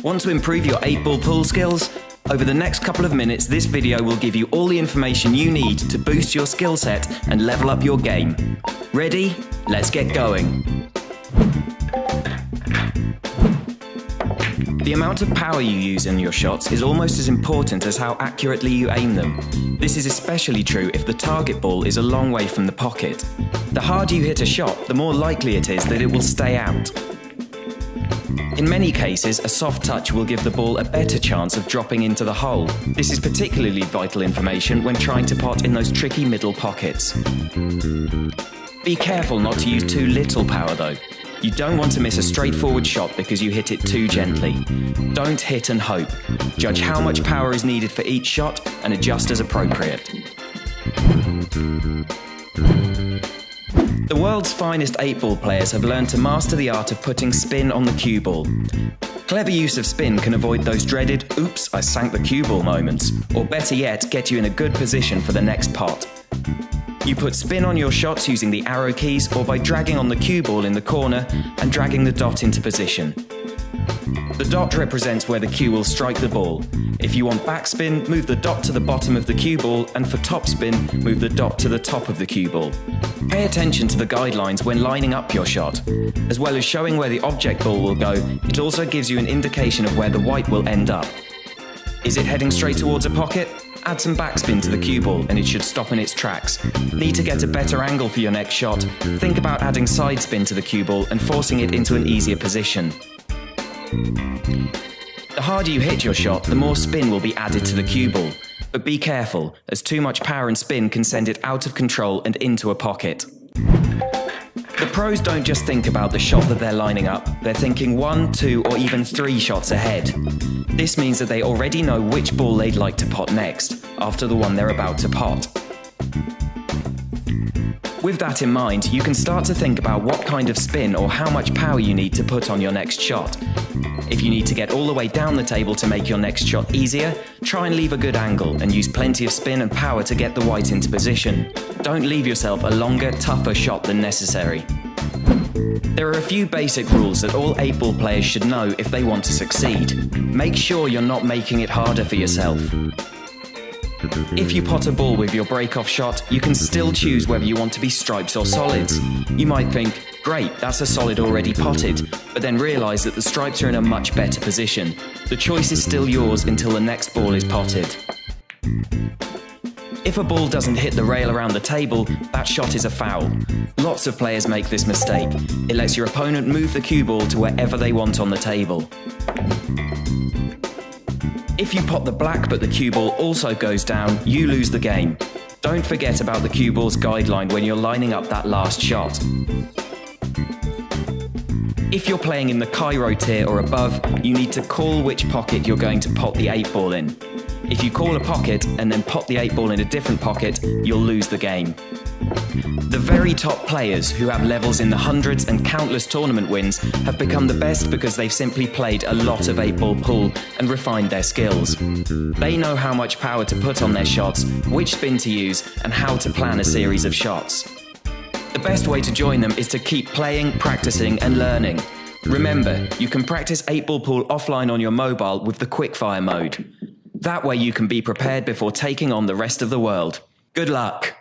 Want to improve your 8-ball pool skills? Over the next couple of minutes, this video will give you all the information you need to boost your skill set and level up your game. Ready? Let's get going. The amount of power you use in your shots is almost as important as how accurately you aim them. This is especially true if the target ball is a long way from the pocket. The harder you hit a shot, the more likely it is that it will stay out. In many cases, a soft touch will give the ball a better chance of dropping into the hole. This is particularly vital information when trying to pot in those tricky middle pockets. Be careful not to use too little power though. You don't want to miss a straightforward shot because you hit it too gently. Don't hit and hope. Judge how much power is needed for each shot and adjust as appropriate. The world's finest 8-ball players have learned to master the art of putting spin on the cue ball. Clever use of spin can avoid those dreaded "oops, I sank the cue ball" moments, or better yet, get you in a good position for the next pot. You put spin on your shots using the arrow keys or by dragging on the cue ball in the corner and dragging the dot into position. The dot represents where the cue will strike the ball. If you want backspin, move the dot to the bottom of the cue ball, and for topspin, move the dot to the top of the cue ball. Pay attention to the guidelines when lining up your shot. As well as showing where the object ball will go, it also gives you an indication of where the white will end up. Is it heading straight towards a pocket? Add some backspin to the cue ball and it should stop in its tracks. Need to get a better angle for your next shot? Think about adding side spin to the cue ball and forcing it into an easier position. The harder you hit your shot, the more spin will be added to the cue ball. But be careful, as too much power and spin can send it out of control and into a pocket. The pros don't just think about the shot that they're lining up, they're thinking 1, 2 or even 3 shots ahead. This means that they already know which ball they'd like to pot next, after the one they're about to pot. With that in mind, you can start to think about what kind of spin or how much power you need to put on your next shot. If you need to get all the way down the table to make your next shot easier, try and leave a good angle and use plenty of spin and power to get the white into position. Don't leave yourself a longer, tougher shot than necessary. There are a few basic rules that all 8-ball players should know if they want to succeed. Make sure you're not making it harder for yourself. If you pot a ball with your break-off shot, you can still choose whether you want to be stripes or solids. You might think, great, that's a solid already potted, but then realise that the stripes are in a much better position. The choice is still yours until the next ball is potted. If a ball doesn't hit the rail around the table, that shot is a foul. Lots of players make this mistake. It lets your opponent move the cue ball to wherever they want on the table. If you pot the black but the cue ball also goes down, you lose the game. Don't forget about the cue ball's guideline when you're lining up that last shot. If you're playing in the Cairo tier or above, you need to call which pocket you're going to pot the 8-ball in. If you call a pocket and then pot the 8-ball in a different pocket, you'll lose the game. The very top players, who have levels in the hundreds and countless tournament wins, have become the best because they've simply played a lot of 8-ball pool and refined their skills. They know how much power to put on their shots, which spin to use, and how to plan a series of shots. The best way to join them is to keep playing, practicing, and learning. Remember, you can practice 8-ball pool offline on your mobile with the quickfire mode. That way you can be prepared before taking on the rest of the world. Good luck!